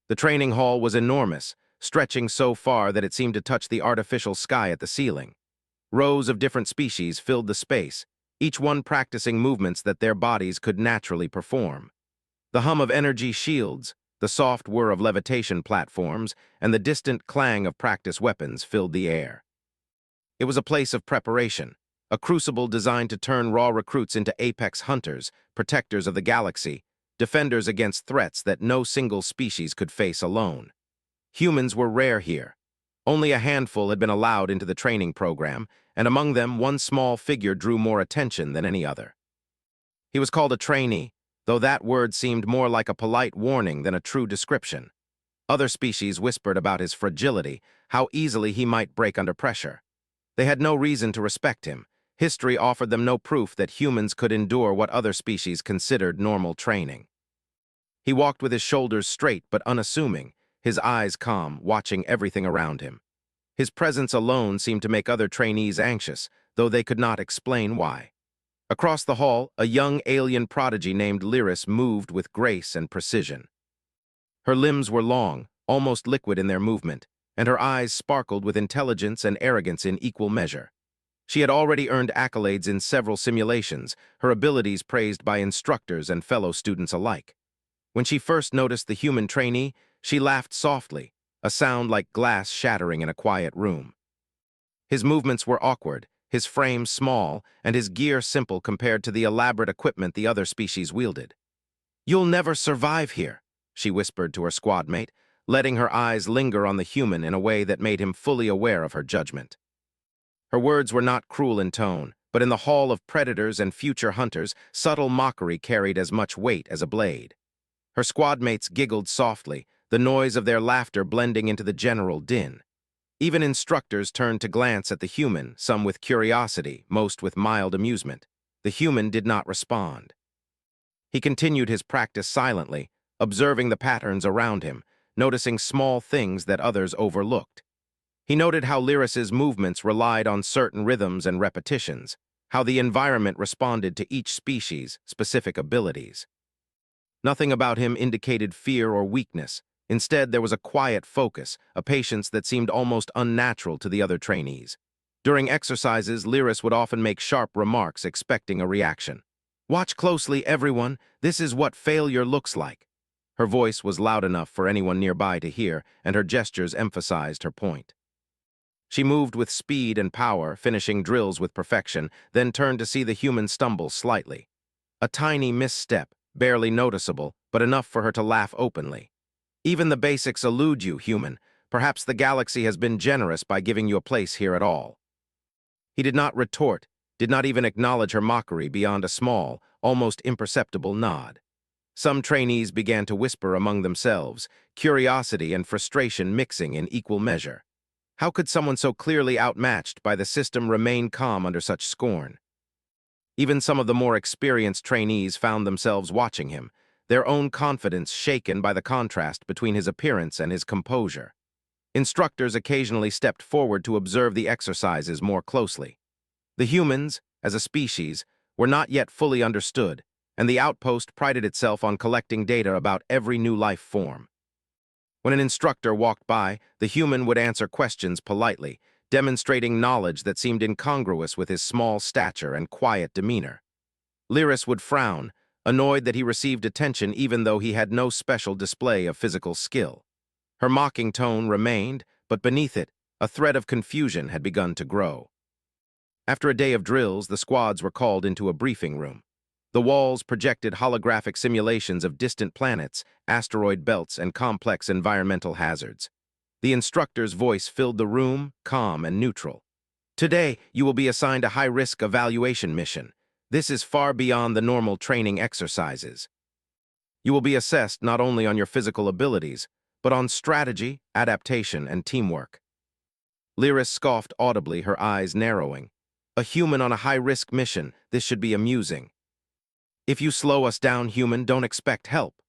The training hall was enormous, stretching so far that it seemed to touch the artificial sky at the ceiling. Rows of different species filled the space, each one practicing movements that their bodies could naturally perform. The hum of energy shields, the soft whir of levitation platforms, and the distant clang of practice weapons filled the air. It was a place of preparation, a crucible designed to turn raw recruits into apex hunters, protectors of the galaxy, defenders against threats that no single species could face alone. Humans were rare here. Only a handful had been allowed into the training program, and among them one small figure drew more attention than any other. He was called a trainee, though that word seemed more like a polite warning than a true description. Other species whispered about his fragility, how easily he might break under pressure. They had no reason to respect him. History offered them no proof that humans could endure what other species considered normal training. He walked with his shoulders straight but unassuming, his eyes calm, watching everything around him. His presence alone seemed to make other trainees anxious, though they could not explain why. Across the hall, a young alien prodigy named Lyris moved with grace and precision. Her limbs were long, almost liquid in their movement, and her eyes sparkled with intelligence and arrogance in equal measure. She had already earned accolades in several simulations, her abilities praised by instructors and fellow students alike. When she first noticed the human trainee, she laughed softly, a sound like glass shattering in a quiet room. His movements were awkward, his frame small, and his gear simple compared to the elaborate equipment the other species wielded. "You'll never survive here," she whispered to her squad mate, letting her eyes linger on the human in a way that made him fully aware of her judgment. Her words were not cruel in tone, but in the hall of predators and future hunters, subtle mockery carried as much weight as a blade. Her squad mates giggled softly, the noise of their laughter blending into the general din. Even instructors turned to glance at the human, some with curiosity, most with mild amusement. The human did not respond. He continued his practice silently, observing the patterns around him, noticing small things that others overlooked. He noted how Lyris's movements relied on certain rhythms and repetitions, how the environment responded to each species' specific abilities. Nothing about him indicated fear or weakness. Instead, there was a quiet focus, a patience that seemed almost unnatural to the other trainees. During exercises, Lyris would often make sharp remarks, expecting a reaction. "Watch closely, everyone. This is what failure looks like." Her voice was loud enough for anyone nearby to hear, and her gestures emphasized her point. She moved with speed and power, finishing drills with perfection, then turned to see the human stumble slightly. A tiny misstep, barely noticeable, but enough for her to laugh openly. "Even the basics elude you, human. Perhaps the galaxy has been generous by giving you a place here at all." He did not retort, did not even acknowledge her mockery beyond a small, almost imperceptible nod. Some trainees began to whisper among themselves, curiosity and frustration mixing in equal measure. How could someone so clearly outmatched by the system remain calm under such scorn? Even some of the more experienced trainees found themselves watching him, their own confidence shaken by the contrast between his appearance and his composure. Instructors occasionally stepped forward to observe the exercises more closely. The humans, as a species, were not yet fully understood, and the outpost prided itself on collecting data about every new life form. When an instructor walked by, the human would answer questions politely, demonstrating knowledge that seemed incongruous with his small stature and quiet demeanor. Lyris would frown, annoyed that he received attention even though he had no special display of physical skill. Her mocking tone remained, but beneath it, a thread of confusion had begun to grow. After a day of drills, the squads were called into a briefing room. The walls projected holographic simulations of distant planets, asteroid belts, and complex environmental hazards. The instructor's voice filled the room, calm and neutral. "Today, you will be assigned a high-risk evaluation mission. This is far beyond the normal training exercises. You will be assessed not only on your physical abilities, but on strategy, adaptation, and teamwork." Lyris scoffed audibly, her eyes narrowing. "A human on a high-risk mission, this should be amusing. If you slow us down, human, don't expect help."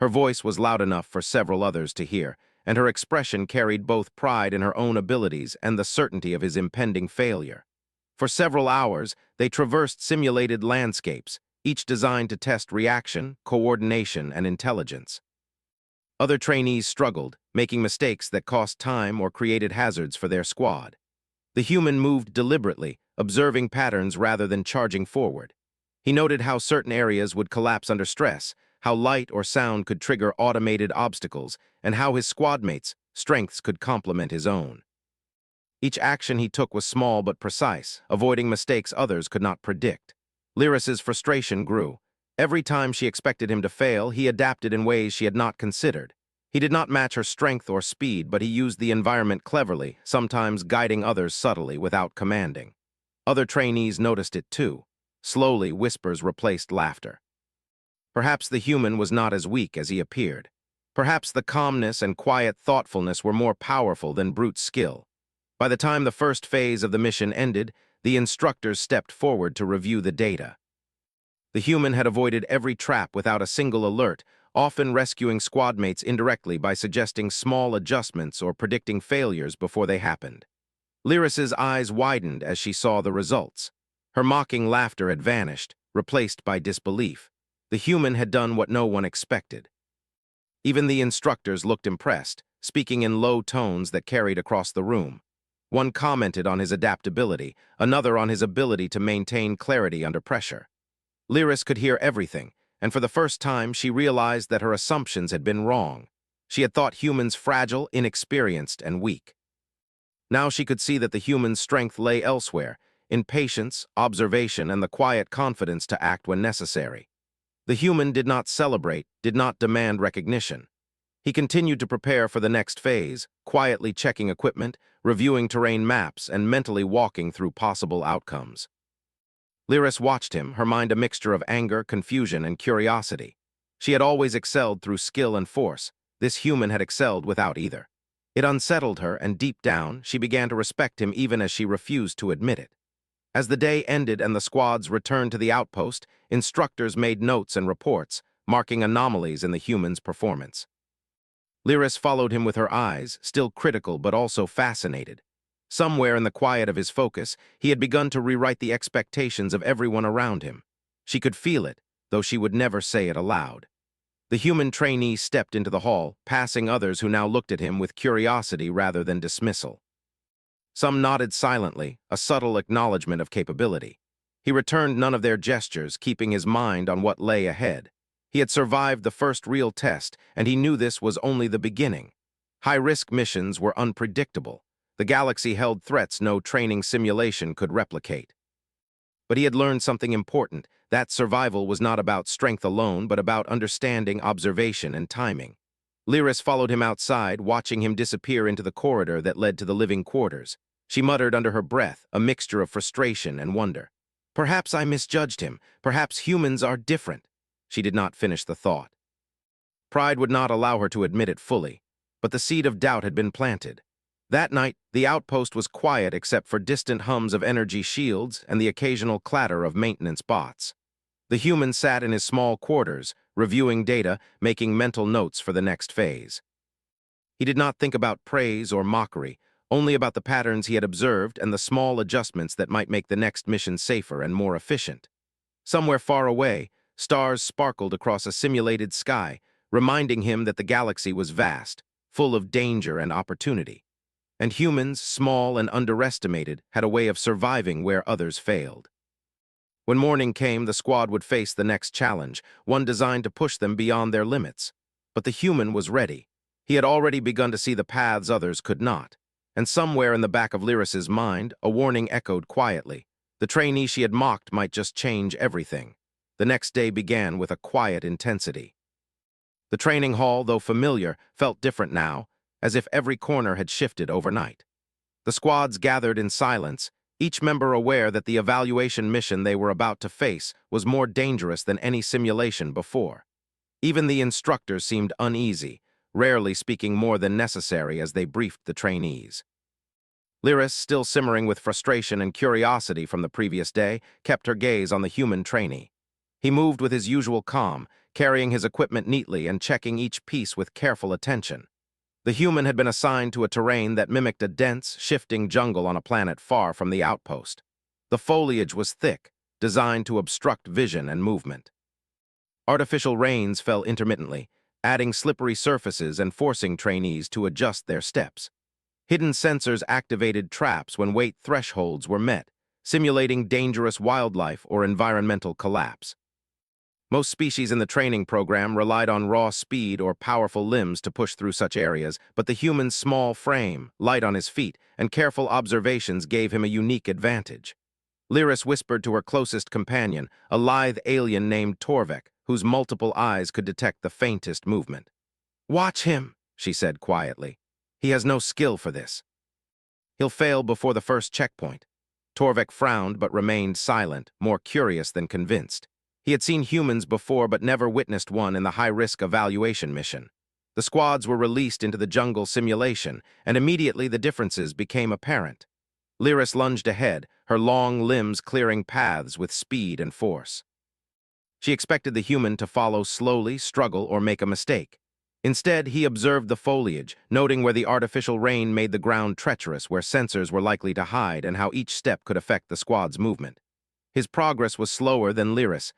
Her voice was loud enough for several others to hear, and her expression carried both pride in her own abilities and the certainty of his impending failure. For several hours, they traversed simulated landscapes, each designed to test reaction, coordination, and intelligence. Other trainees struggled, making mistakes that cost time or created hazards for their squad. The human moved deliberately, observing patterns rather than charging forward. He noted how certain areas would collapse under stress, how light or sound could trigger automated obstacles, and how his squadmates' strengths could complement his own. Each action he took was small but precise, avoiding mistakes others could not predict. Lyris's frustration grew. Every time she expected him to fail, he adapted in ways she had not considered. He did not match her strength or speed, but he used the environment cleverly, sometimes guiding others subtly without commanding. Other trainees noticed it too. Slowly, whispers replaced laughter. Perhaps the human was not as weak as he appeared. Perhaps the calmness and quiet thoughtfulness were more powerful than brute skill. By the time the first phase of the mission ended, the instructors stepped forward to review the data. The human had avoided every trap without a single alert, often rescuing squadmates indirectly by suggesting small adjustments or predicting failures before they happened. Lyris's eyes widened as she saw the results. Her mocking laughter had vanished, replaced by disbelief. The human had done what no one expected. Even the instructors looked impressed, speaking in low tones that carried across the room. One commented on his adaptability, another on his ability to maintain clarity under pressure. Lyris could hear everything, and for the first time she realized that her assumptions had been wrong. She had thought humans fragile, inexperienced, and weak. Now she could see that the human's strength lay elsewhere, in patience, observation, and the quiet confidence to act when necessary. The human did not celebrate, did not demand recognition. He continued to prepare for the next phase, quietly checking equipment, reviewing terrain maps, and mentally walking through possible outcomes. Lyris watched him, her mind a mixture of anger, confusion, and curiosity. She had always excelled through skill and force. This human had excelled without either. It unsettled her, and deep down, she began to respect him even as she refused to admit it. As the day ended and the squads returned to the outpost, instructors made notes and reports, marking anomalies in the human's performance. Lyris followed him with her eyes, still critical but also fascinated. Somewhere in the quiet of his focus, he had begun to rewrite the expectations of everyone around him. She could feel it, though she would never say it aloud. The human trainee stepped into the hall, passing others who now looked at him with curiosity rather than dismissal. Some nodded silently, a subtle acknowledgement of capability. He returned none of their gestures, keeping his mind on what lay ahead. He had survived the first real test, and he knew this was only the beginning. High-risk missions were unpredictable. The galaxy held threats no training simulation could replicate. But he had learned something important, that survival was not about strength alone, but about understanding, observation, and timing. Lyris followed him outside, watching him disappear into the corridor that led to the living quarters. She muttered under her breath, a mixture of frustration and wonder. Perhaps I misjudged him. Perhaps humans are different. She did not finish the thought. Pride would not allow her to admit it fully, but the seed of doubt had been planted. That night, the outpost was quiet except for distant hums of energy shields and the occasional clatter of maintenance bots. The human sat in his small quarters, reviewing data, making mental notes for the next phase. He did not think about praise or mockery, only about the patterns he had observed and the small adjustments that might make the next mission safer and more efficient. Somewhere far away, stars sparkled across a simulated sky, reminding him that the galaxy was vast, full of danger and opportunity. And humans, small and underestimated, had a way of surviving where others failed. When morning came, the squad would face the next challenge, one designed to push them beyond their limits. But the human was ready. He had already begun to see the paths others could not. And somewhere in the back of Lyris's mind, a warning echoed quietly. The trainee she had mocked might just change everything. The next day began with a quiet intensity. The training hall, though familiar, felt different now, as if every corner had shifted overnight. The squads gathered in silence, each member aware that the evaluation mission they were about to face was more dangerous than any simulation before. Even the instructors seemed uneasy, rarely speaking more than necessary as they briefed the trainees. Lyris, still simmering with frustration and curiosity from the previous day, kept her gaze on the human trainee. He moved with his usual calm, carrying his equipment neatly and checking each piece with careful attention. The human had been assigned to a terrain that mimicked a dense, shifting jungle on a planet far from the outpost. The foliage was thick, designed to obstruct vision and movement. Artificial rains fell intermittently, adding slippery surfaces and forcing trainees to adjust their steps. Hidden sensors activated traps when weight thresholds were met, simulating dangerous wildlife or environmental collapse. Most species in the training program relied on raw speed or powerful limbs to push through such areas, but the human's small frame, light on his feet, and careful observations gave him a unique advantage. Lyris whispered to her closest companion, a lithe alien named Torvek, whose multiple eyes could detect the faintest movement. "Watch him," she said quietly. "He has no skill for this. He'll fail before the first checkpoint." Torvek frowned but remained silent, more curious than convinced. He had seen humans before but never witnessed one in the high-risk evaluation mission. The squads were released into the jungle simulation, and immediately the differences became apparent. Lyris lunged ahead, her long limbs clearing paths with speed and force. She expected the human to follow slowly, struggle, or make a mistake. Instead, he observed the foliage, noting where the artificial rain made the ground treacherous, where sensors were likely to hide, and how each step could affect the squad's movement. His progress was slower than Lyris',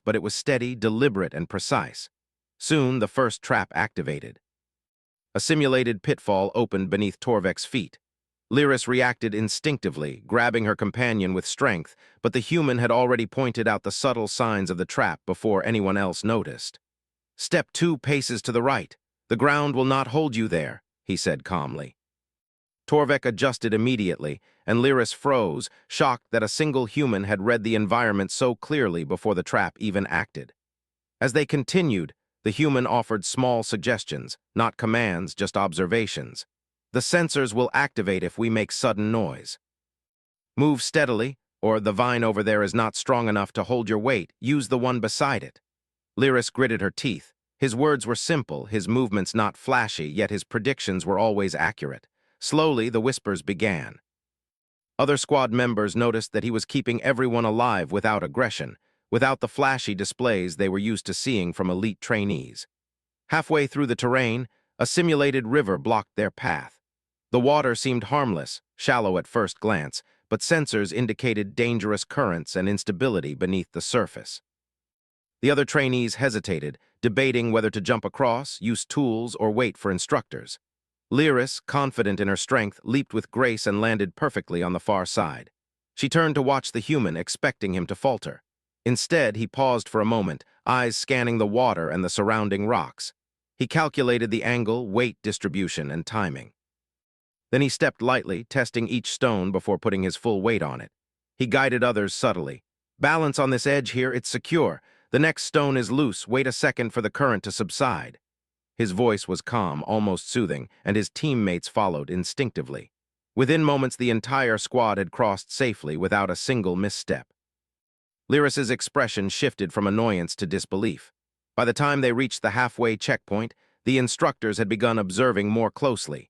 but it was steady, deliberate, and precise. Soon, the first trap activated. A simulated pitfall opened beneath Torvek's feet. Lyris reacted instinctively, grabbing her companion with strength, but the human had already pointed out the subtle signs of the trap before anyone else noticed. "Step 2 paces to the right. The ground will not hold you there," he said calmly. Torvek adjusted immediately, and Lyris froze, shocked that a single human had read the environment so clearly before the trap even acted. As they continued, the human offered small suggestions, not commands, just observations. "The sensors will activate if we make sudden noise. Move steadily, or the vine over there is not strong enough to hold your weight. Use the one beside it." Lyris gritted her teeth. His words were simple, his movements not flashy, yet his predictions were always accurate. Slowly, the whispers began. Other squad members noticed that he was keeping everyone alive without aggression, without the flashy displays they were used to seeing from elite trainees. Halfway through the terrain, a simulated river blocked their path. The water seemed harmless, shallow at first glance, but sensors indicated dangerous currents and instability beneath the surface. The other trainees hesitated, debating whether to jump across, use tools, or wait for instructors. Lyris, confident in her strength, leaped with grace and landed perfectly on the far side. She turned to watch the human, expecting him to falter. Instead, he paused for a moment, eyes scanning the water and the surrounding rocks. He calculated the angle, weight distribution, and timing. Then he stepped lightly, testing each stone before putting his full weight on it. He guided others subtly. "Balance on this edge here, it's secure. The next stone is loose, wait a second for the current to subside." His voice was calm, almost soothing, and his teammates followed instinctively. Within moments, the entire squad had crossed safely without a single misstep. Lyris's expression shifted from annoyance to disbelief. By the time they reached the halfway checkpoint, the instructors had begun observing more closely.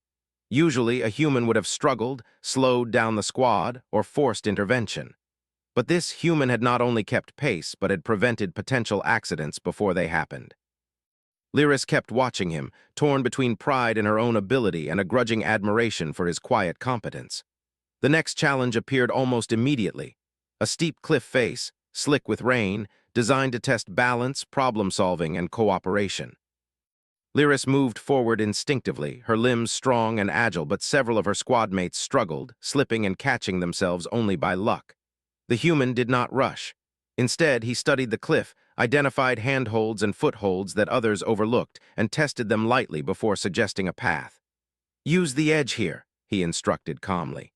Usually, a human would have struggled, slowed down the squad, or forced intervention. But this human had not only kept pace, but had prevented potential accidents before they happened. Lyris kept watching him, torn between pride in her own ability and a grudging admiration for his quiet competence. The next challenge appeared almost immediately. A steep cliff face, slick with rain, designed to test balance, problem-solving, and cooperation. Lyris moved forward instinctively, her limbs strong and agile, but several of her squadmates struggled, slipping and catching themselves only by luck. The human did not rush. Instead, he studied the cliff, identified handholds and footholds that others overlooked, and tested them lightly before suggesting a path. "Use the edge here," he instructed calmly.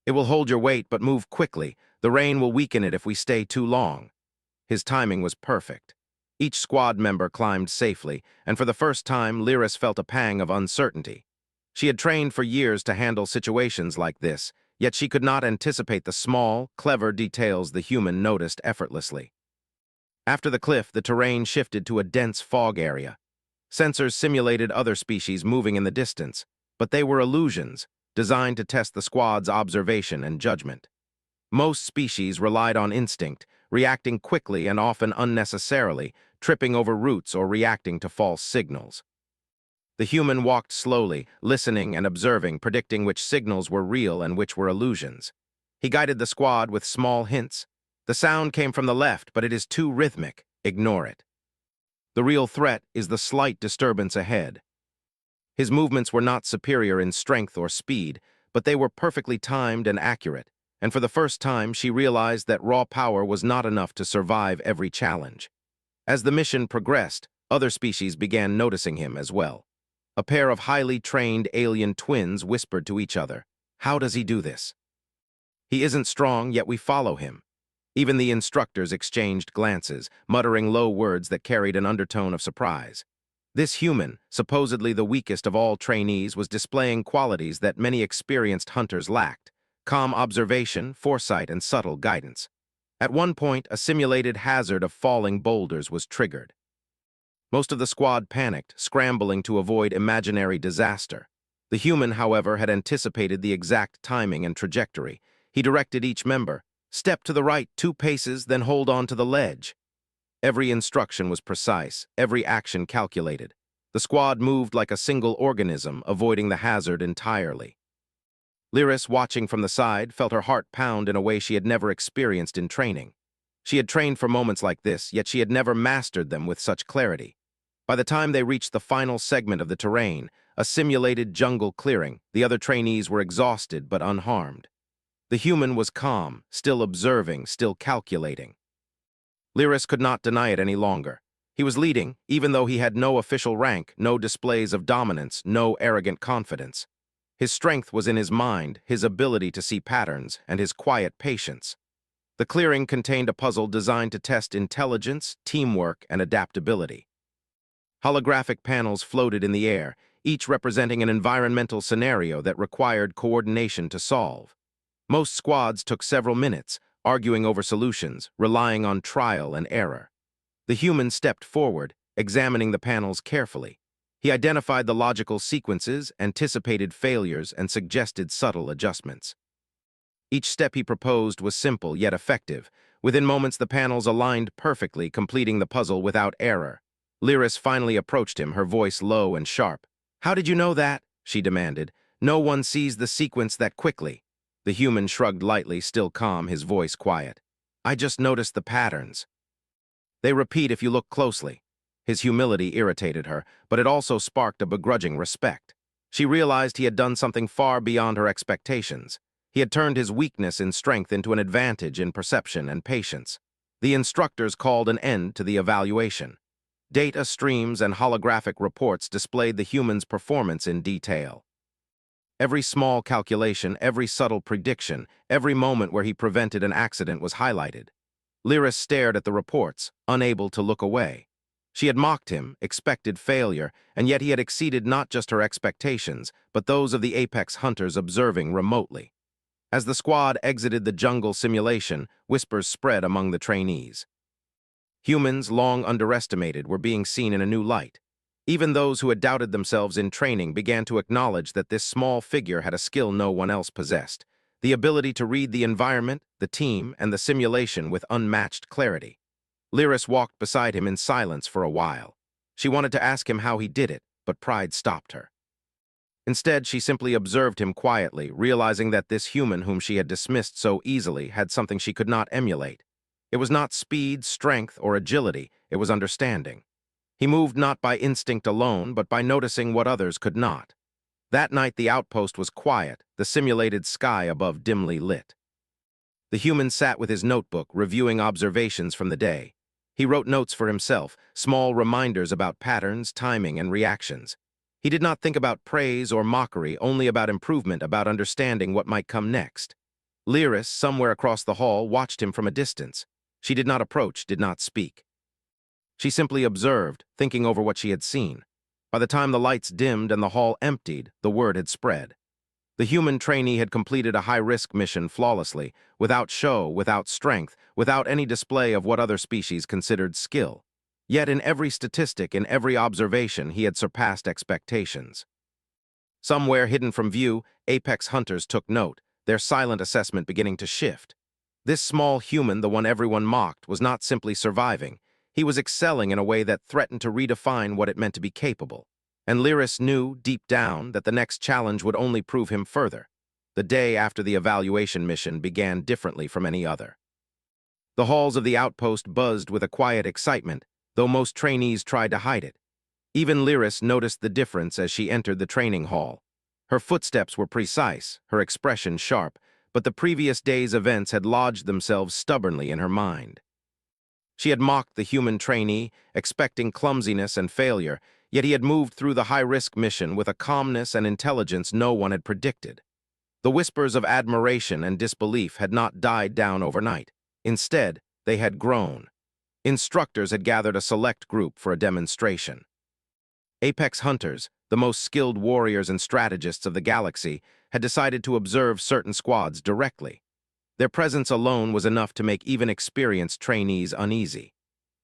"It will hold your weight, but move quickly. The rain will weaken it if we stay too long." His timing was perfect. Each squad member climbed safely, and for the first time, Lyris felt a pang of uncertainty. She had trained for years to handle situations like this, yet she could not anticipate the small, clever details the human noticed effortlessly. After the cliff, the terrain shifted to a dense fog area. Sensors simulated other species moving in the distance, but they were illusions, designed to test the squad's observation and judgment. Most species relied on instinct, reacting quickly and often unnecessarily, tripping over roots or reacting to false signals. The human walked slowly, listening and observing, predicting which signals were real and which were illusions. He guided the squad with small hints. "The sound came from the left, but it is too rhythmic. Ignore it." The real threat is the slight disturbance ahead. His movements were not superior in strength or speed, but they were perfectly timed and accurate, and for the first time she realized that raw power was not enough to survive every challenge. As the mission progressed, other species began noticing him as well. A pair of highly trained alien twins whispered to each other, "How does he do this? He isn't strong, yet we follow him." Even the instructors exchanged glances, muttering low words that carried an undertone of surprise. This human, supposedly the weakest of all trainees, was displaying qualities that many experienced hunters lacked: calm observation, foresight, and subtle guidance. At one point, a simulated hazard of falling boulders was triggered. Most of the squad panicked, scrambling to avoid imaginary disaster. The human, however, had anticipated the exact timing and trajectory. He directed each member, "Step to the right 2 paces, then hold on to the ledge." Every instruction was precise, every action calculated. The squad moved like a single organism, avoiding the hazard entirely. Lyris, watching from the side, felt her heart pound in a way she had never experienced in training. She had trained for moments like this, yet she had never mastered them with such clarity. By the time they reached the final segment of the terrain, a simulated jungle clearing, the other trainees were exhausted but unharmed. The human was calm, still observing, still calculating. Lyris could not deny it any longer. He was leading, even though he had no official rank, no displays of dominance, no arrogant confidence. His strength was in his mind, his ability to see patterns, and his quiet patience. The clearing contained a puzzle designed to test intelligence, teamwork, and adaptability. Holographic panels floated in the air, each representing an environmental scenario that required coordination to solve. Most squads took several minutes, arguing over solutions, relying on trial and error. The human stepped forward, examining the panels carefully. He identified the logical sequences, anticipated failures, and suggested subtle adjustments. Each step he proposed was simple yet effective. Within moments, the panels aligned perfectly, completing the puzzle without error. Lyris finally approached him, her voice low and sharp. "How did you know that?" she demanded. "No one sees the sequence that quickly." The human shrugged lightly, still calm, his voice quiet. "I just noticed the patterns. They repeat if you look closely." His humility irritated her, but it also sparked a begrudging respect. She realized he had done something far beyond her expectations. He had turned his weakness in strength into an advantage in perception and patience. The instructors called an end to the evaluation. Data streams and holographic reports displayed the human's performance in detail. Every small calculation, every subtle prediction, every moment where he prevented an accident was highlighted. Lyris stared at the reports, unable to look away. She had mocked him, expected failure, and yet he had exceeded not just her expectations, but those of the apex hunters observing remotely. As the squad exited the jungle simulation, whispers spread among the trainees. Humans, long underestimated, were being seen in a new light. Even those who had doubted themselves in training began to acknowledge that this small figure had a skill no one else possessed: the ability to read the environment, the team, and the simulation with unmatched clarity. Lyris walked beside him in silence for a while. She wanted to ask him how he did it, but pride stopped her. Instead, she simply observed him quietly, realizing that this human whom she had dismissed so easily had something she could not emulate. It was not speed, strength, or agility, it was understanding. He moved not by instinct alone, but by noticing what others could not. That night the outpost was quiet, the simulated sky above dimly lit. The human sat with his notebook, reviewing observations from the day. He wrote notes for himself, small reminders about patterns, timing, and reactions. He did not think about praise or mockery, only about improvement, about understanding what might come next. Lyris, somewhere across the hall, watched him from a distance. She did not approach, did not speak. She simply observed, thinking over what she had seen. By the time the lights dimmed and the hall emptied, the word had spread. The human trainee had completed a high-risk mission flawlessly, without show, without strength, without any display of what other species considered skill. Yet in every statistic, in every observation, he had surpassed expectations. Somewhere hidden from view, apex hunters took note, their silent assessment beginning to shift. This small human, the one everyone mocked, was not simply surviving. He was excelling in a way that threatened to redefine what it meant to be capable. And Lyris knew, deep down, that the next challenge would only prove him further. The day after the evaluation mission began differently from any other. The halls of the outpost buzzed with a quiet excitement. though most trainees tried to hide it. Even Lyris noticed the difference as she entered the training hall. Her footsteps were precise, her expression sharp, but the previous day's events had lodged themselves stubbornly in her mind. She had mocked the human trainee, expecting clumsiness and failure, yet he had moved through the high-risk mission with a calmness and intelligence no one had predicted. The whispers of admiration and disbelief had not died down overnight. Instead, they had grown. Instructors had gathered a select group for a demonstration. Apex hunters, the most skilled warriors and strategists of the galaxy, had decided to observe certain squads directly. Their presence alone was enough to make even experienced trainees uneasy.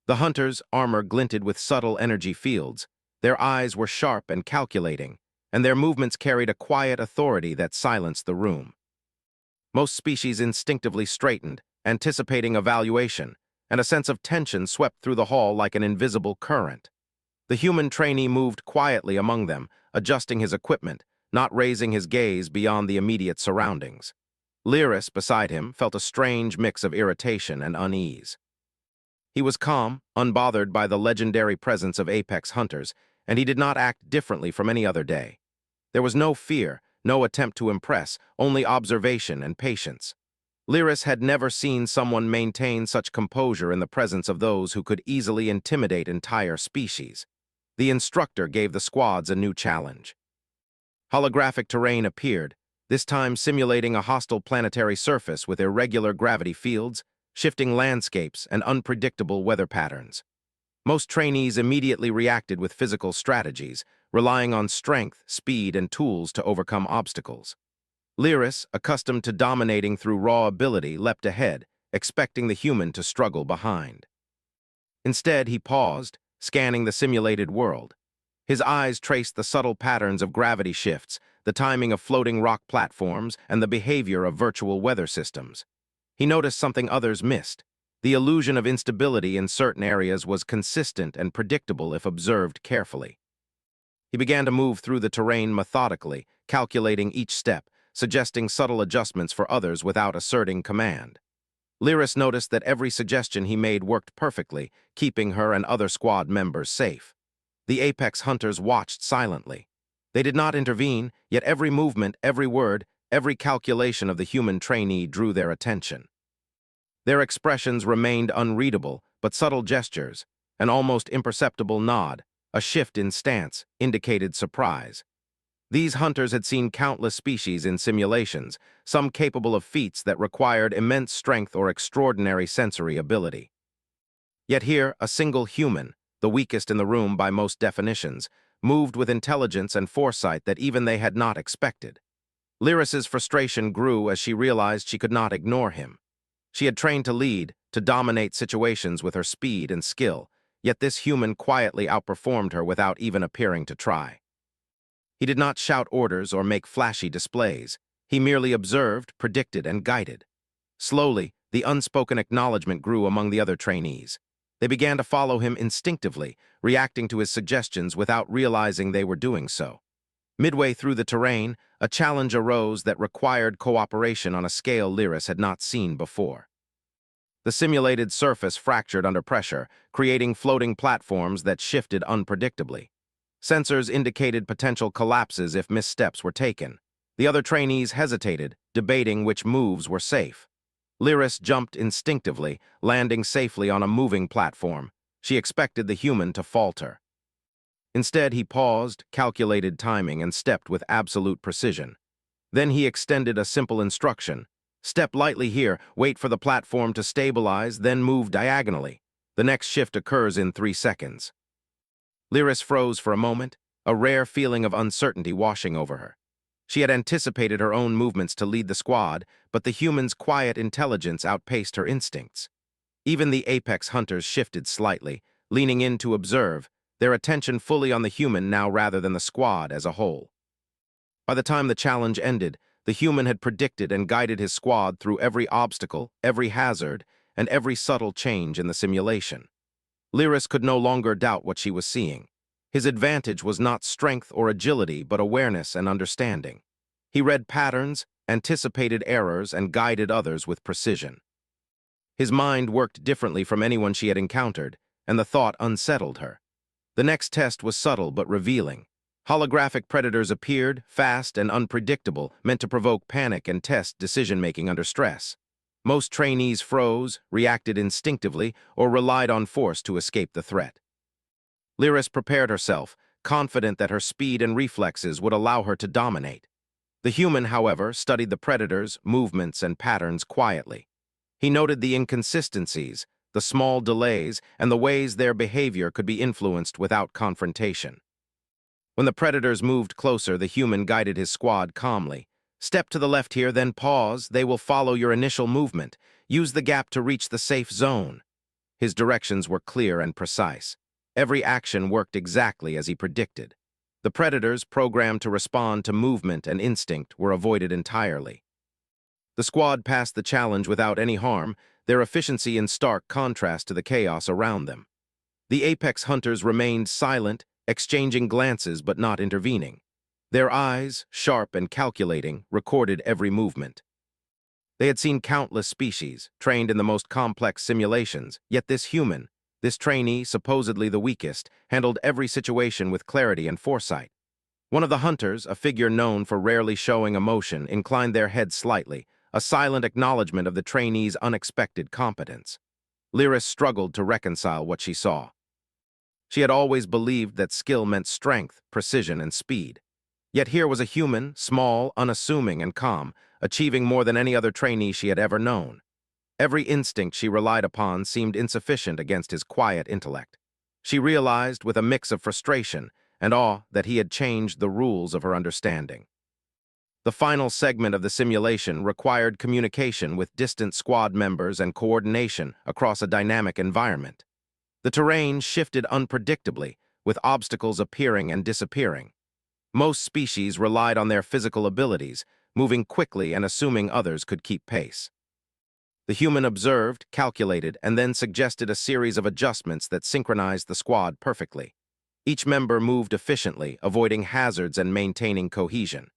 The hunters' armor glinted with subtle energy fields, their eyes were sharp and calculating, and their movements carried a quiet authority that silenced the room. Most species instinctively straightened, anticipating evaluation, and a sense of tension swept through the hall like an invisible current. The human trainee moved quietly among them, adjusting his equipment, not raising his gaze beyond the immediate surroundings. Lyris, beside him, felt a strange mix of irritation and unease. He was calm, unbothered by the legendary presence of apex hunters, and he did not act differently from any other day. There was no fear, no attempt to impress, only observation and patience. Lyris had never seen someone maintain such composure in the presence of those who could easily intimidate entire species. The instructor gave the squads a new challenge. Holographic terrain appeared, this time simulating a hostile planetary surface with irregular gravity fields, shifting landscapes, and unpredictable weather patterns. Most trainees immediately reacted with physical strategies, relying on strength, speed, and tools to overcome obstacles. Lyris, accustomed to dominating through raw ability, leapt ahead, expecting the human to struggle behind. Instead, he paused, scanning the simulated world. His eyes traced the subtle patterns of gravity shifts, the timing of floating rock platforms, and the behavior of virtual weather systems. He noticed something others missed. The illusion of instability in certain areas was consistent and predictable if observed carefully. He began to move through the terrain methodically, calculating each step, suggesting subtle adjustments for others without asserting command. Lyris noticed that every suggestion he made worked perfectly, keeping her and other squad members safe. The apex hunters watched silently. They did not intervene, yet every movement, every word, every calculation of the human trainee drew their attention. Their expressions remained unreadable, but subtle gestures, an almost imperceptible nod, a shift in stance, indicated surprise. These hunters had seen countless species in simulations, some capable of feats that required immense strength or extraordinary sensory ability. Yet here, a single human, the weakest in the room by most definitions, moved with intelligence and foresight that even they had not expected. Lyris's frustration grew as she realized she could not ignore him. She had trained to lead, to dominate situations with her speed and skill, yet this human quietly outperformed her without even appearing to try. He did not shout orders or make flashy displays. He merely observed, predicted, and guided. Slowly, the unspoken acknowledgement grew among the other trainees. They began to follow him instinctively, reacting to his suggestions without realizing they were doing so. Midway through the terrain, a challenge arose that required cooperation on a scale Lyris had not seen before. The simulated surface fractured under pressure, creating floating platforms that shifted unpredictably. Sensors indicated potential collapses if missteps were taken. The other trainees hesitated, debating which moves were safe. Lyris jumped instinctively, landing safely on a moving platform. She expected the human to falter. Instead, he paused, calculated timing, and stepped with absolute precision. Then he extended a simple instruction. Step lightly here, wait for the platform to stabilize, then move diagonally. The next shift occurs in 3 seconds. Lyris froze for a moment, a rare feeling of uncertainty washing over her. She had anticipated her own movements to lead the squad, but the human's quiet intelligence outpaced her instincts. Even the apex hunters shifted slightly, leaning in to observe, their attention fully on the human now rather than the squad as a whole. By the time the challenge ended, the human had predicted and guided his squad through every obstacle, every hazard, and every subtle change in the simulation. Lyris could no longer doubt what she was seeing. His advantage was not strength or agility, but awareness and understanding. He read patterns, anticipated errors, and guided others with precision. His mind worked differently from anyone she had encountered, and the thought unsettled her. The next test was subtle but revealing. Holographic predators appeared, fast and unpredictable, meant to provoke panic and test decision-making under stress. Most trainees froze, reacted instinctively, or relied on force to escape the threat. Lyris prepared herself, confident that her speed and reflexes would allow her to dominate. The human, however, studied the predators, movements, and patterns quietly. He noted the inconsistencies, the small delays, and the ways their behavior could be influenced without confrontation. When the predators moved closer, the human guided his squad calmly. "Step to the left here, then pause. They will follow your initial movement. Use the gap to reach the safe zone." His directions were clear and precise. Every action worked exactly as he predicted. The predators, programmed to respond to movement and instinct, were avoided entirely. The squad passed the challenge without any harm, their efficiency in stark contrast to the chaos around them. The apex hunters remained silent, exchanging glances but not intervening. Their eyes, sharp and calculating, recorded every movement. They had seen countless species, trained in the most complex simulations, yet this human, this trainee, supposedly the weakest, handled every situation with clarity and foresight. One of the hunters, a figure known for rarely showing emotion, inclined their head slightly, a silent acknowledgement of the trainee's unexpected competence. Lyris struggled to reconcile what she saw. She had always believed that skill meant strength, precision, and speed. Yet here was a human, small, unassuming, and calm, achieving more than any other trainee she had ever known. Every instinct she relied upon seemed insufficient against his quiet intellect. She realized, with a mix of frustration and awe, that he had changed the rules of her understanding. The final segment of the simulation required communication with distant squad members and coordination across a dynamic environment. The terrain shifted unpredictably, with obstacles appearing and disappearing. Most species relied on their physical abilities, moving quickly and assuming others could keep pace. The human observed, calculated, and then suggested a series of adjustments that synchronized the squad perfectly. Each member moved efficiently, avoiding hazards and maintaining cohesion.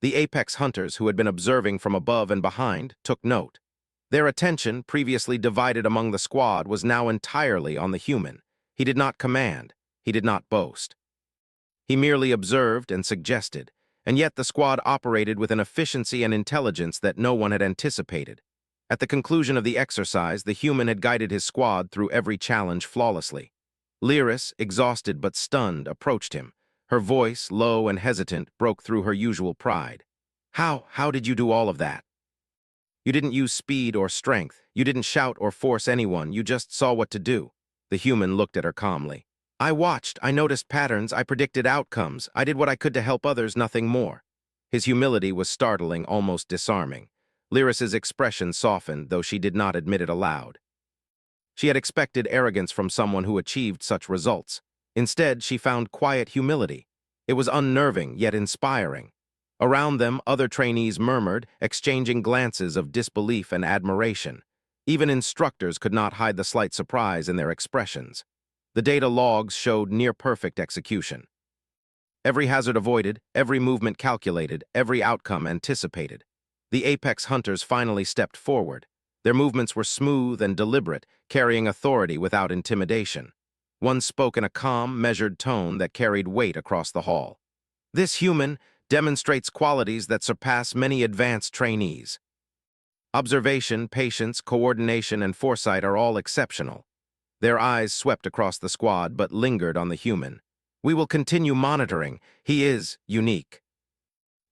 The apex hunters, who had been observing from above and behind, took note. Their attention, previously divided among the squad, was now entirely on the human. He did not command. He did not boast. He merely observed and suggested, and yet the squad operated with an efficiency and intelligence that no one had anticipated. At the conclusion of the exercise, the human had guided his squad through every challenge flawlessly. Lyris, exhausted but stunned, approached him. Her voice, low and hesitant, broke through her usual pride. How did you do all of that? You didn't use speed or strength. You didn't shout or force anyone. You just saw what to do." The human looked at her calmly. "I watched. I noticed patterns. I predicted outcomes. I did what I could to help others, nothing more." His humility was startling, almost disarming. Lyris's expression softened, though she did not admit it aloud. She had expected arrogance from someone who achieved such results. Instead, she found quiet humility. It was unnerving, yet inspiring. Around them, other trainees murmured, exchanging glances of disbelief and admiration. Even instructors could not hide the slight surprise in their expressions. The data logs showed near-perfect execution. Every hazard avoided, every movement calculated, every outcome anticipated. The apex hunters finally stepped forward. Their movements were smooth and deliberate, carrying authority without intimidation. One spoke in a calm, measured tone that carried weight across the hall. "This human demonstrates qualities that surpass many advanced trainees. Observation, patience, coordination, and foresight are all exceptional." Their eyes swept across the squad but lingered on the human. "We will continue monitoring. He is unique."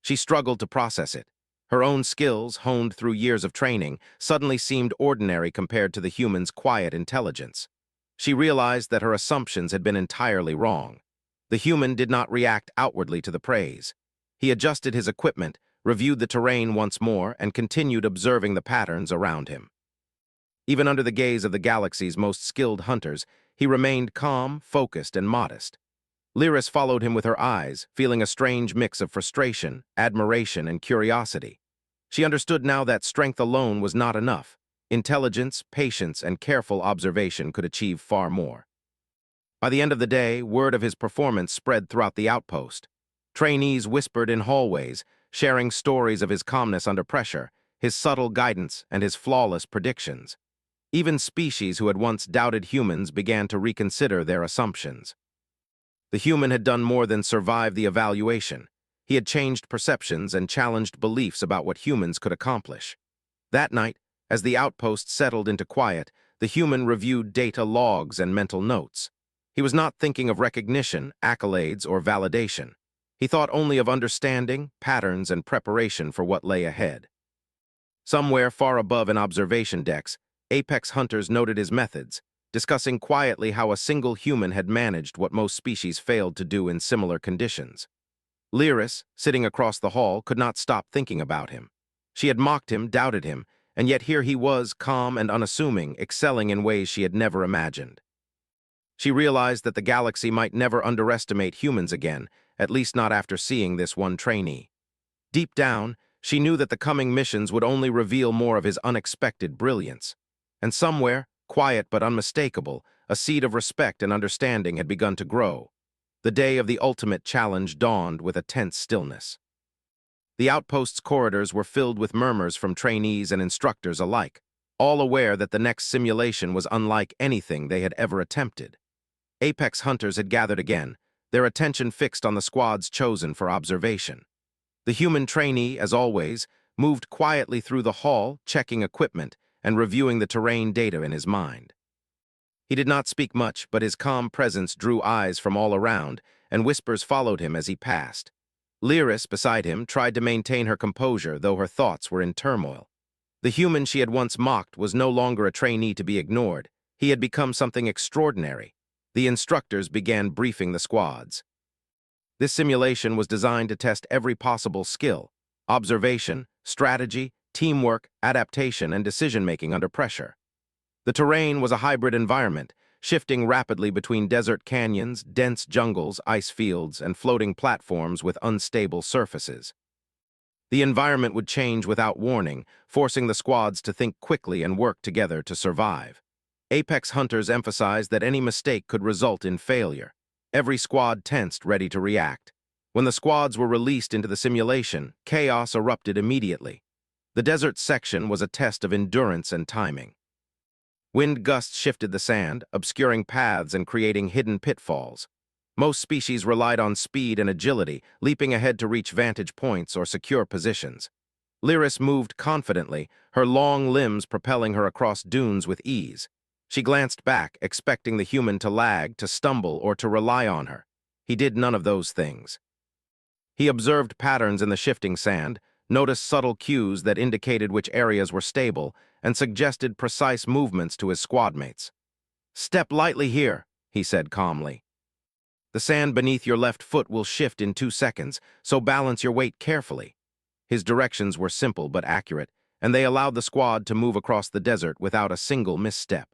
She struggled to process it. Her own skills, honed through years of training, suddenly seemed ordinary compared to the human's quiet intelligence. She realized that her assumptions had been entirely wrong. The human did not react outwardly to the praise. He adjusted his equipment, reviewed the terrain once more, and continued observing the patterns around him. Even under the gaze of the galaxy's most skilled hunters, he remained calm, focused, and modest. Lyris followed him with her eyes, feeling a strange mix of frustration, admiration, and curiosity. She understood now that strength alone was not enough. Intelligence, patience, and careful observation could achieve far more. By the end of the day, word of his performance spread throughout the outpost. Trainees whispered in hallways, sharing stories of his calmness under pressure, his subtle guidance, and his flawless predictions. Even species who had once doubted humans began to reconsider their assumptions. The human had done more than survive the evaluation. He had changed perceptions and challenged beliefs about what humans could accomplish. That night, as the outpost settled into quiet, the human reviewed data logs and mental notes. He was not thinking of recognition, accolades, or validation. He thought only of understanding, patterns, and preparation for what lay ahead. Somewhere far above in observation decks, apex hunters noted his methods, discussing quietly how a single human had managed what most species failed to do in similar conditions. Lyris, sitting across the hall, could not stop thinking about him. She had mocked him, doubted him, and yet here he was, calm and unassuming, excelling in ways she had never imagined. She realized that the galaxy might never underestimate humans again, at least not after seeing this one trainee. Deep down, she knew that the coming missions would only reveal more of his unexpected brilliance. And somewhere, quiet but unmistakable, a seed of respect and understanding had begun to grow. The day of the ultimate challenge dawned with a tense stillness. The outpost's corridors were filled with murmurs from trainees and instructors alike, all aware that the next simulation was unlike anything they had ever attempted. Apex hunters had gathered again, their attention fixed on the squads chosen for observation. The human trainee, as always, moved quietly through the hall, checking equipment and reviewing the terrain data in his mind. He did not speak much, but his calm presence drew eyes from all around, and whispers followed him as he passed. Lyris, beside him, tried to maintain her composure, though her thoughts were in turmoil. The human she had once mocked was no longer a trainee to be ignored. He had become something extraordinary. The instructors began briefing the squads. This simulation was designed to test every possible skill: observation, strategy, teamwork, adaptation, and decision-making under pressure. The terrain was a hybrid environment, shifting rapidly between desert canyons, dense jungles, ice fields, and floating platforms with unstable surfaces. The environment would change without warning, forcing the squads to think quickly and work together to survive. Apex hunters emphasized that any mistake could result in failure. Every squad tensed, ready to react. When the squads were released into the simulation, chaos erupted immediately. The desert section was a test of endurance and timing. Wind gusts shifted the sand, obscuring paths and creating hidden pitfalls. Most species relied on speed and agility, leaping ahead to reach vantage points or secure positions. Lyris moved confidently, her long limbs propelling her across dunes with ease. She glanced back, expecting the human to lag, to stumble, or to rely on her. He did none of those things. He observed patterns in the shifting sand, noticed subtle cues that indicated which areas were stable, and suggested precise movements to his squadmates. "Step lightly here," he said calmly. "The sand beneath your left foot will shift in 2 seconds, so balance your weight carefully." His directions were simple but accurate, and they allowed the squad to move across the desert without a single misstep.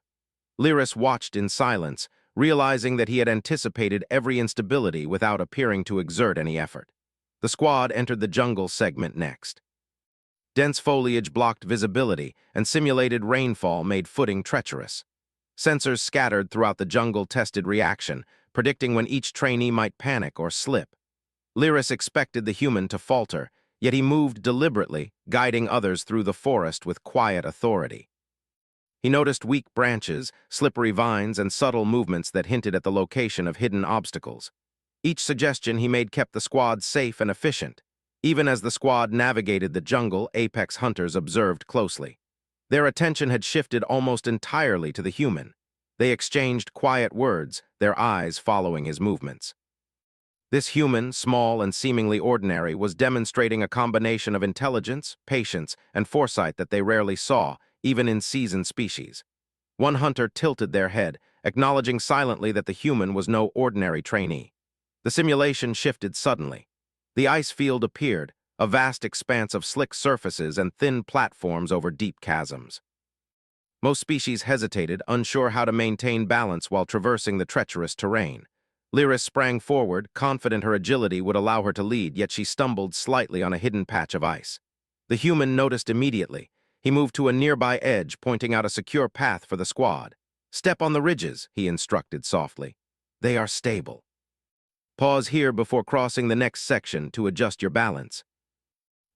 Lyris watched in silence, realizing that he had anticipated every instability without appearing to exert any effort. The squad entered the jungle segment next. Dense foliage blocked visibility, and simulated rainfall made footing treacherous. Sensors scattered throughout the jungle tested reaction, predicting when each trainee might panic or slip. Lyris expected the human to falter, yet he moved deliberately, guiding others through the forest with quiet authority. He noticed weak branches, slippery vines, and subtle movements that hinted at the location of hidden obstacles. Each suggestion he made kept the squad safe and efficient. Even as the squad navigated the jungle, apex hunters observed closely. Their attention had shifted almost entirely to the human. They exchanged quiet words, their eyes following his movements. This human, small and seemingly ordinary, was demonstrating a combination of intelligence, patience, and foresight that they rarely saw, even in seasoned species. One hunter tilted their head, acknowledging silently that the human was no ordinary trainee. The simulation shifted suddenly. The ice field appeared, a vast expanse of slick surfaces and thin platforms over deep chasms. Most species hesitated, unsure how to maintain balance while traversing the treacherous terrain. Lyris sprang forward, confident her agility would allow her to lead, yet she stumbled slightly on a hidden patch of ice. The human noticed immediately. He moved to a nearby edge, pointing out a secure path for the squad. "Step on the ridges," he instructed softly. "They are stable. Pause here before crossing the next section to adjust your balance."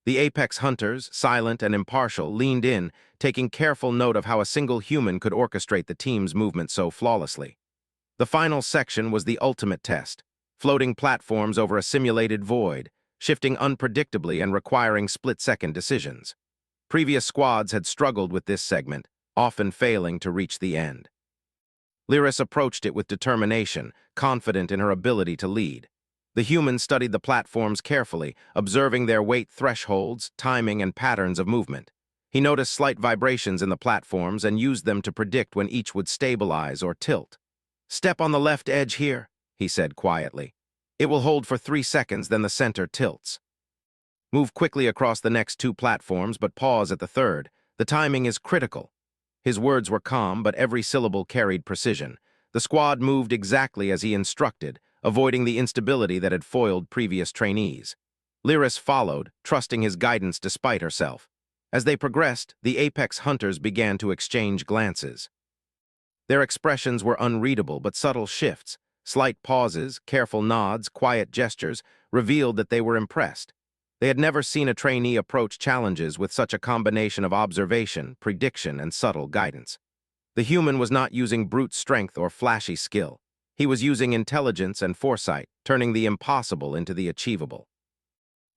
The apex hunters, silent and impartial, leaned in, taking careful note of how a single human could orchestrate the team's movement so flawlessly. The final section was the ultimate test, floating platforms over a simulated void, shifting unpredictably and requiring split-second decisions. Previous squads had struggled with this segment, often failing to reach the end. Lyris approached it with determination, confident in her ability to lead. The human studied the platforms carefully, observing their weight thresholds, timing, and patterns of movement. He noticed slight vibrations in the platforms and used them to predict when each would stabilize or tilt. "Step on the left edge here," he said quietly. "It will hold for 3 seconds, then the center tilts. Move quickly across the next 2 platforms, but pause at the third. The timing is critical." His words were calm, but every syllable carried precision. The squad moved exactly as he instructed, avoiding the instability that had foiled previous trainees. Lyris followed, trusting his guidance despite herself. As they progressed, the apex hunters began to exchange glances. Their expressions were unreadable, but subtle shifts, slight pauses, careful nods, quiet gestures, revealed that they were impressed. They had never seen a trainee approach challenges with such a combination of observation, prediction, and subtle guidance. The human was not using brute strength or flashy skill. He was using intelligence and foresight, turning the impossible into the achievable.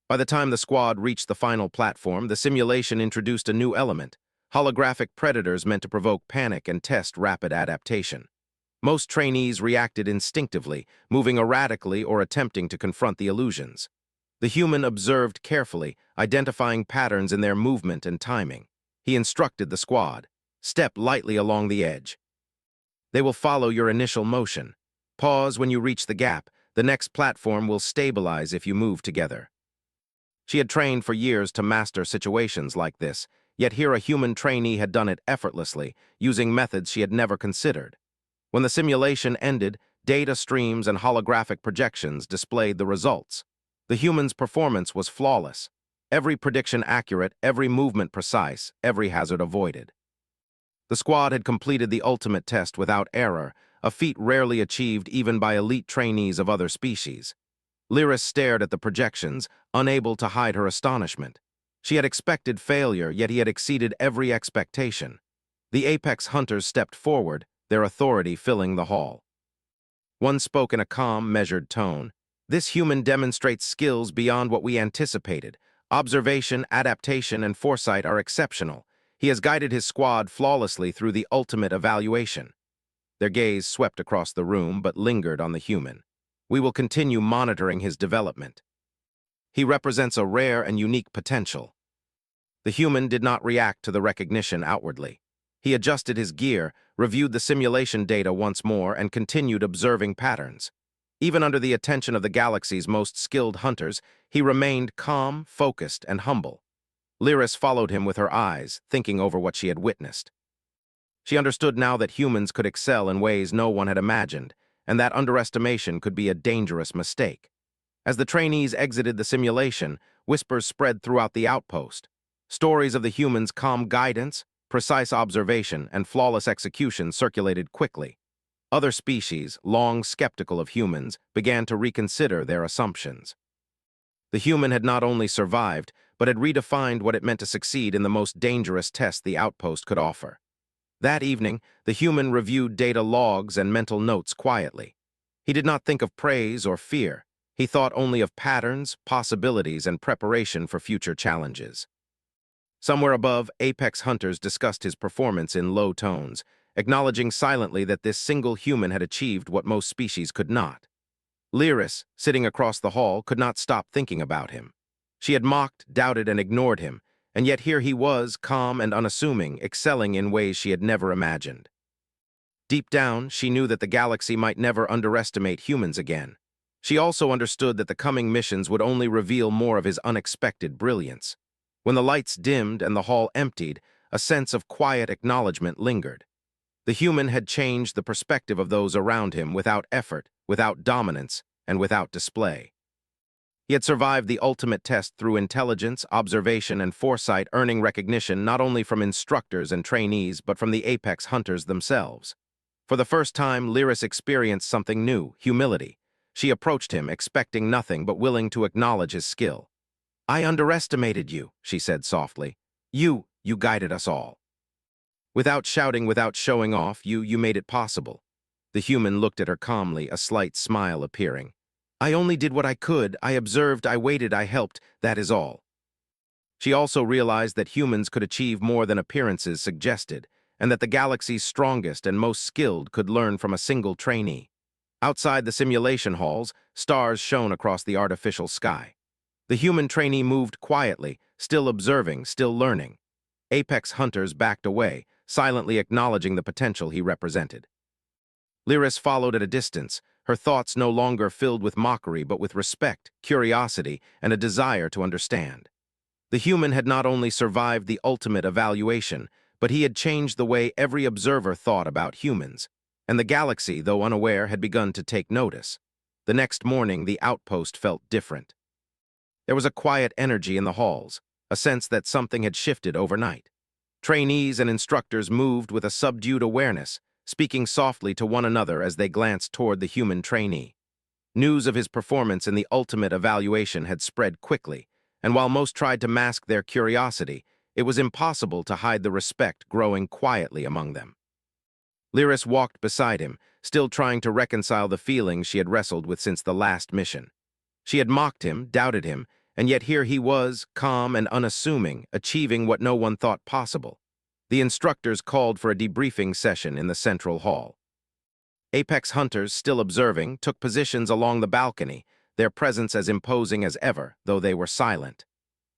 By the time the squad reached the final platform, the simulation introduced a new element: holographic predators meant to provoke panic and test rapid adaptation. Most trainees reacted instinctively, moving erratically or attempting to confront the illusions. The human observed carefully, identifying patterns in their movement and timing. He instructed the squad: "Step lightly along the edge. They will follow your initial motion. Pause when you reach the gap. The next platform will stabilize if you move together." She had trained for years to master situations like this, yet here a human trainee had done it effortlessly, using methods she had never considered. When the simulation ended, data streams and holographic projections displayed the results. The human's performance was flawless. Every prediction accurate, every movement precise, every hazard avoided. The squad had completed the ultimate test without error, a feat rarely achieved even by elite trainees of other species. Lyris stared at the projections, unable to hide her astonishment. She had expected failure, yet he had exceeded every expectation. The apex hunters stepped forward, their authority filling the hall. One spoke in a calm, measured tone. "This human demonstrates skills beyond what we anticipated. Observation, adaptation, and foresight are exceptional. He has guided his squad flawlessly through the ultimate evaluation." Their gaze swept across the room, but lingered on the human. "We will continue monitoring his development. He represents a rare and unique potential." The human did not react to the recognition outwardly. He adjusted his gear, reviewed the simulation data once more, and continued observing patterns. Even under the attention of the galaxy's most skilled hunters, he remained calm, focused, and humble. Lyris followed him with her eyes, thinking over what she had witnessed. She understood now that humans could excel in ways no one had imagined, and that underestimation could be a dangerous mistake. As the trainees exited the simulation, whispers spread throughout the outpost. Stories of the humans' calm guidance, precise observation, and flawless execution circulated quickly. Other species, long skeptical of humans, began to reconsider their assumptions. The human had not only survived, but had redefined what it meant to succeed in the most dangerous test the outpost could offer. That evening, the human reviewed data logs and mental notes quietly. He did not think of praise or fear. He thought only of patterns, possibilities, and preparation for future challenges. Somewhere above, apex hunters discussed his performance in low tones, acknowledging silently that this single human had achieved what most species could not. Lyris, sitting across the hall, could not stop thinking about him. She had mocked, doubted, and ignored him, and yet here he was, calm and unassuming, excelling in ways she had never imagined. Deep down, she knew that the galaxy might never underestimate humans again. She also understood that the coming missions would only reveal more of his unexpected brilliance. When the lights dimmed and the hall emptied, a sense of quiet acknowledgement lingered. The human had changed the perspective of those around him without effort, without dominance, and without display. He had survived the ultimate test through intelligence, observation, and foresight, earning recognition not only from instructors and trainees, but from the apex hunters themselves. For the first time, Lyris experienced something new: humility. She approached him, expecting nothing but willing to acknowledge his skill. "I underestimated you," she said softly. You guided us all. Without shouting, without showing off, you made it possible." The human looked at her calmly, a slight smile appearing. "I only did what I could. I observed, I waited, I helped. That is all." She also realized that humans could achieve more than appearances suggested, and that the galaxy's strongest and most skilled could learn from a single trainee. Outside the simulation halls, stars shone across the artificial sky. The human trainee moved quietly, still observing, still learning. Apex hunters backed away, silently acknowledging the potential he represented. Lyris followed at a distance, her thoughts no longer filled with mockery but with respect, curiosity, and a desire to understand. The human had not only survived the ultimate evaluation, but he had changed the way every observer thought about humans, and the galaxy, though unaware, had begun to take notice. The next morning, the outpost felt different. There was a quiet energy in the halls, a sense that something had shifted overnight. Trainees and instructors moved with a subdued awareness, speaking softly to one another as they glanced toward the human trainee. News of his performance in the ultimate evaluation had spread quickly, and while most tried to mask their curiosity, it was impossible to hide the respect growing quietly among them. Lyris walked beside him, still trying to reconcile the feelings she had wrestled with since the last mission. She had mocked him, doubted him, and yet here he was, calm and unassuming, achieving what no one thought possible. The instructors called for a debriefing session in the central hall. Apex hunters, still observing, took positions along the balcony, their presence as imposing as ever, though they were silent.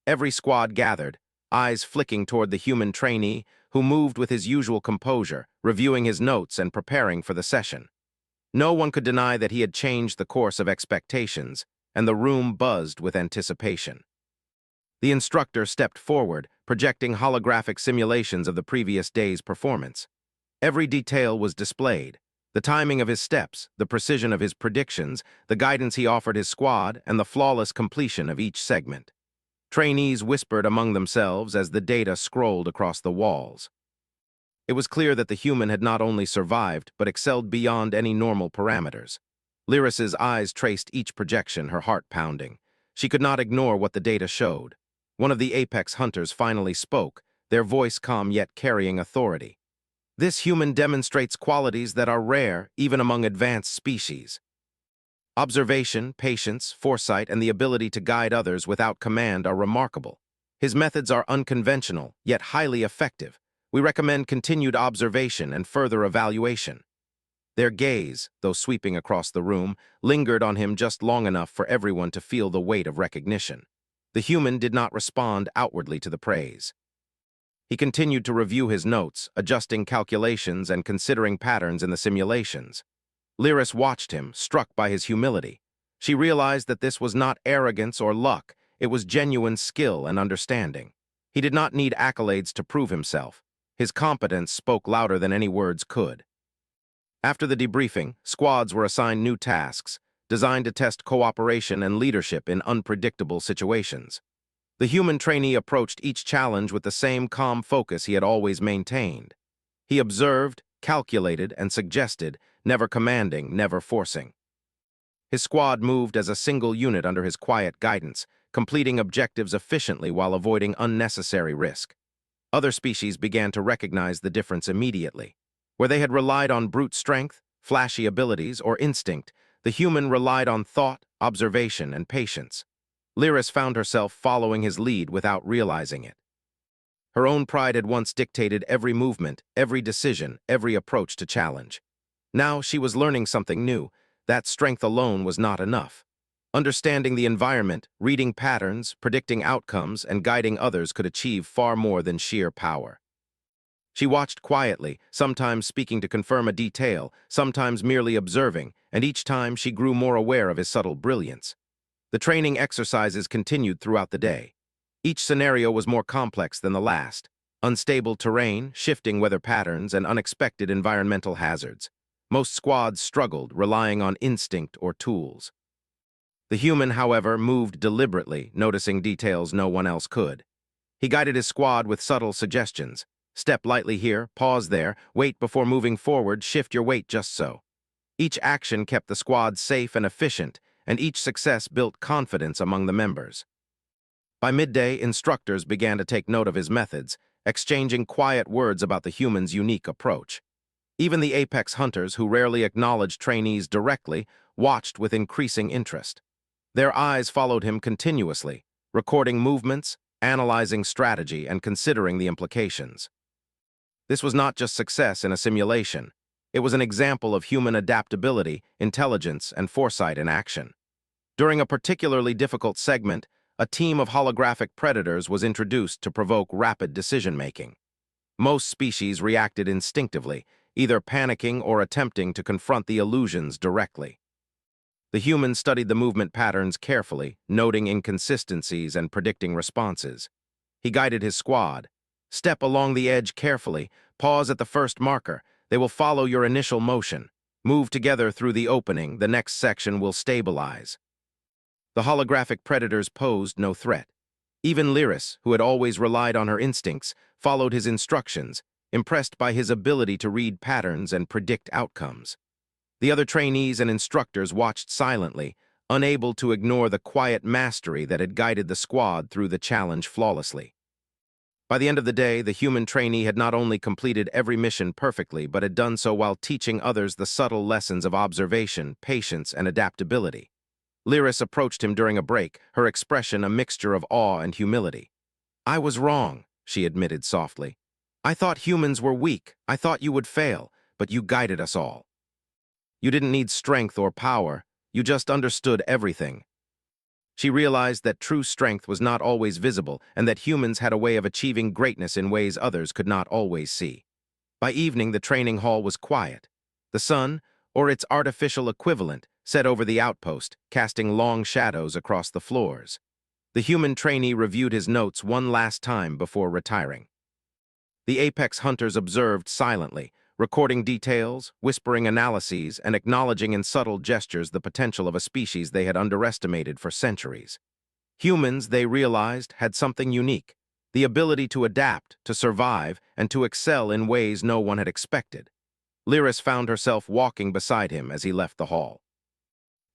Every squad gathered, eyes flicking toward the human trainee, who moved with his usual composure, reviewing his notes and preparing for the session. No one could deny that he had changed the course of expectations, and the room buzzed with anticipation. The instructor stepped forward, projecting holographic simulations of the previous day's performance. Every detail was displayed: the timing of his steps, the precision of his predictions, the guidance he offered his squad, and the flawless completion of each segment. Trainees whispered among themselves as the data scrolled across the walls. It was clear that the human had not only survived, but excelled beyond any normal parameters. Lyris's eyes traced each projection, her heart pounding. She could not ignore what the data showed. One of the apex hunters finally spoke, their voice calm yet carrying authority. "This human demonstrates qualities that are rare even among advanced species. Observation, patience, foresight, and the ability to guide others without command are remarkable. His methods are unconventional, yet highly effective. We recommend continued observation and further evaluation." Their gaze, though sweeping across the room, lingered on him just long enough for everyone to feel the weight of recognition. The human did not respond outwardly to the praise. He continued to review his notes, adjusting calculations and considering patterns in the simulations. Lyris watched him, struck by his humility. She realized that this was not arrogance or luck, it was genuine skill and understanding. He did not need accolades to prove himself. His competence spoke louder than any words could. After the debriefing, squads were assigned new tasks, designed to test cooperation and leadership in unpredictable situations. The human trainee approached each challenge with the same calm focus he had always maintained. He observed, calculated, and suggested, never commanding, never forcing. His squad moved as a single unit under his quiet guidance, completing objectives efficiently while avoiding unnecessary risk. Other species began to recognize the difference immediately. Where they had relied on brute strength, flashy abilities, or instinct, the human relied on thought, observation, and patience. Lyris found herself following his lead without realizing it. Her own pride had once dictated every movement, every decision, every approach to challenge. Now she was learning something new. That strength alone was not enough. Understanding the environment, reading patterns, predicting outcomes, and guiding others could achieve far more than sheer power. She watched quietly, sometimes speaking to confirm a detail, sometimes merely observing, and each time she grew more aware of his subtle brilliance. The training exercises continued throughout the day. Each scenario was more complex than the last: unstable terrain, shifting weather patterns, and unexpected environmental hazards. Most squads struggled, relying on instinct or tools. The human, however, moved deliberately, noticing details no one else could. He guided his squad with subtle suggestions. Step lightly here, pause there, wait before moving forward, shift your weight just so. Each action kept the squad safe and efficient, and each success built confidence among the members. By midday, instructors began to take note of his methods, exchanging quiet words about the human's unique approach. Even the apex hunters, who rarely acknowledged trainees directly, watched with increasing interest. Their eyes followed him continuously, recording movements, analyzing strategy, and considering the implications. This was not just success in a simulation. It was an example of human adaptability, intelligence, and foresight in action. During a particularly difficult segment, a team of holographic predators was introduced to provoke rapid decision-making. Most species reacted instinctively, either panicking or attempting to confront the illusions directly. The human studied the movement patterns carefully, noting inconsistencies and predicting responses. He guided his squad. Step along the edge carefully, pause at the first marker. They will follow your initial motion. Move together through the opening, the next section will stabilize. The holographic predators posed no threat. Even Lyris, who had always relied on her instincts, followed his instructions, impressed by his ability to read patterns and predict outcomes. The other trainees and instructors watched silently, unable to ignore the quiet mastery that had guided the squad through the challenge flawlessly. By the end of the day, the human trainee had not only completed every mission perfectly, but had done so while teaching others the subtle lessons of observation, patience, and adaptability. Lyris approached him during a break, her expression a mixture of awe and humility. "I was wrong," she admitted softly. "I thought humans were weak. I thought you would fail, but you guided us all. You didn't need strength or power. You just understood everything." She realized that true strength was not always visible and that humans had a way of achieving greatness in ways others could not always see. By evening, the training hall was quiet. The sun, or its artificial equivalent, set over the outpost, casting long shadows across the floors. The human trainee reviewed his notes one last time before retiring. The apex hunters observed silently, recording details, whispering analyses, and acknowledging in subtle gestures the potential of a species they had underestimated for centuries. Humans, they realized, had something unique, the ability to adapt, to survive, and to excel in ways no one had expected. Lyris found herself walking beside him as he left the hall.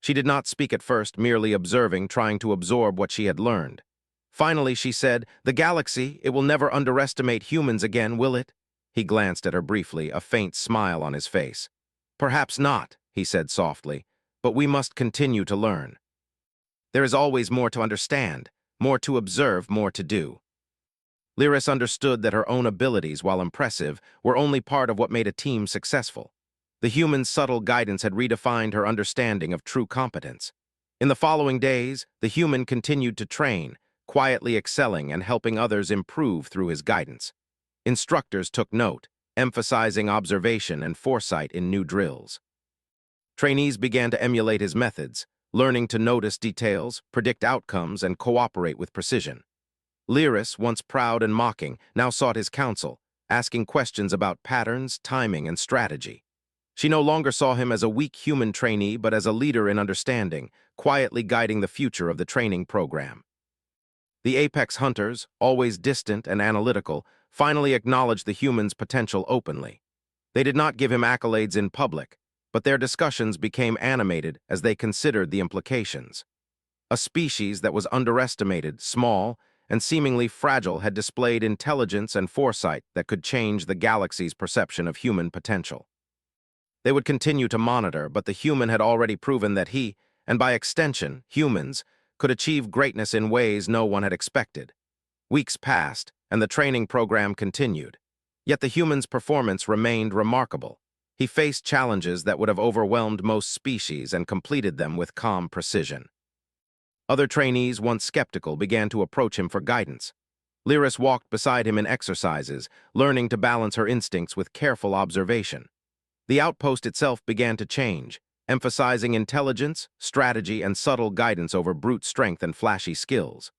She did not speak at first, merely observing, trying to absorb what she had learned. Finally, she said, "The galaxy, it will never underestimate humans again, will it?" He glanced at her briefly, a faint smile on his face. "Perhaps not," he said softly, "but we must continue to learn. There is always more to understand, more to observe, more to do." Lyris understood that her own abilities, while impressive, were only part of what made a team successful. The human's subtle guidance had redefined her understanding of true competence. In the following days, the human continued to train, quietly excelling and helping others improve through his guidance. Instructors took note, emphasizing observation and foresight in new drills. Trainees began to emulate his methods, learning to notice details, predict outcomes, and cooperate with precision. Lyris, once proud and mocking, now sought his counsel, asking questions about patterns, timing, and strategy. She no longer saw him as a weak human trainee, but as a leader in understanding, quietly guiding the future of the training program. The apex hunters, always distant and analytical, finally acknowledged the human's potential openly. They did not give him accolades in public, but their discussions became animated as they considered the implications. A species that was underestimated, small, and seemingly fragile had displayed intelligence and foresight that could change the galaxy's perception of human potential. They would continue to monitor, but the human had already proven that he, and by extension, humans, could achieve greatness in ways no one had expected. Weeks passed, and the training program continued. Yet the human's performance remained remarkable. He faced challenges that would have overwhelmed most species and completed them with calm precision. Other trainees, once skeptical, began to approach him for guidance. Lyris walked beside him in exercises, learning to balance her instincts with careful observation. The outpost itself began to change, emphasizing intelligence, strategy, and subtle guidance over brute strength and flashy skills.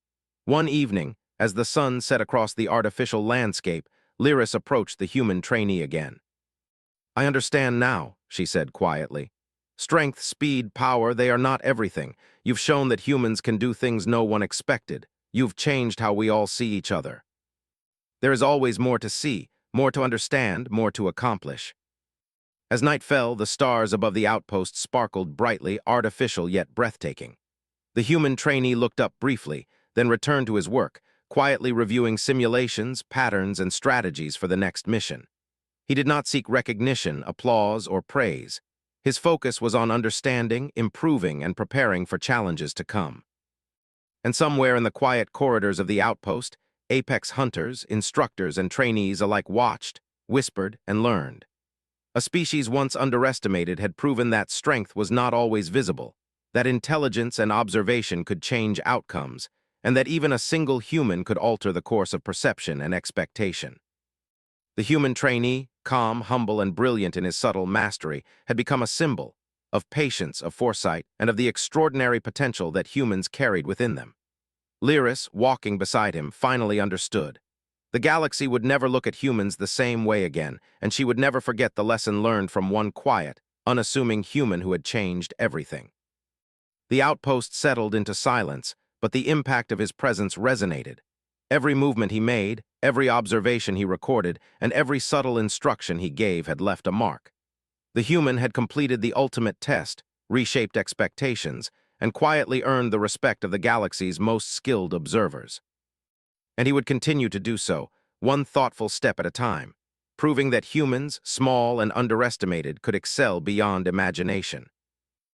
One evening, as the sun set across the artificial landscape, Lyris approached the human trainee again. "I understand now," she said quietly. "Strength, speed, power, they are not everything. You've shown that humans can do things no one expected. You've changed how we all see each other. There is always more to see, more to understand, more to accomplish." As night fell, the stars above the outpost sparkled brightly, artificial yet breathtaking. The human trainee looked up briefly, then returned to his work, quietly reviewing simulations, patterns, and strategies for the next mission. He did not seek recognition, applause, or praise. His focus was on understanding, improving, and preparing for challenges to come. And somewhere in the quiet corridors of the outpost, apex hunters, instructors, and trainees alike watched, whispered, and learned. A species once underestimated had proven that strength was not always visible, that intelligence and observation could change outcomes, and that even a single human could alter the course of perception and expectation. The human trainee, calm, humble, and brilliant in his subtle mastery, had become a symbol of patience, of foresight, and of the extraordinary potential that humans carried within them. Lyris, walking beside him, finally understood. The galaxy would never look at humans the same way again, and she would never forget the lesson learned from one quiet, unassuming human who had changed everything. The outpost settled into silence, but the impact of his presence resonated. Every movement he made, every observation he recorded, and every subtle instruction he gave had left a mark. The human had completed the ultimate test, reshaped expectations, and quietly earned the respect of the galaxy's most skilled observers. And he would continue to do so, one thoughtful step at a time, proving that humans, small and underestimated, could excel beyond imagination.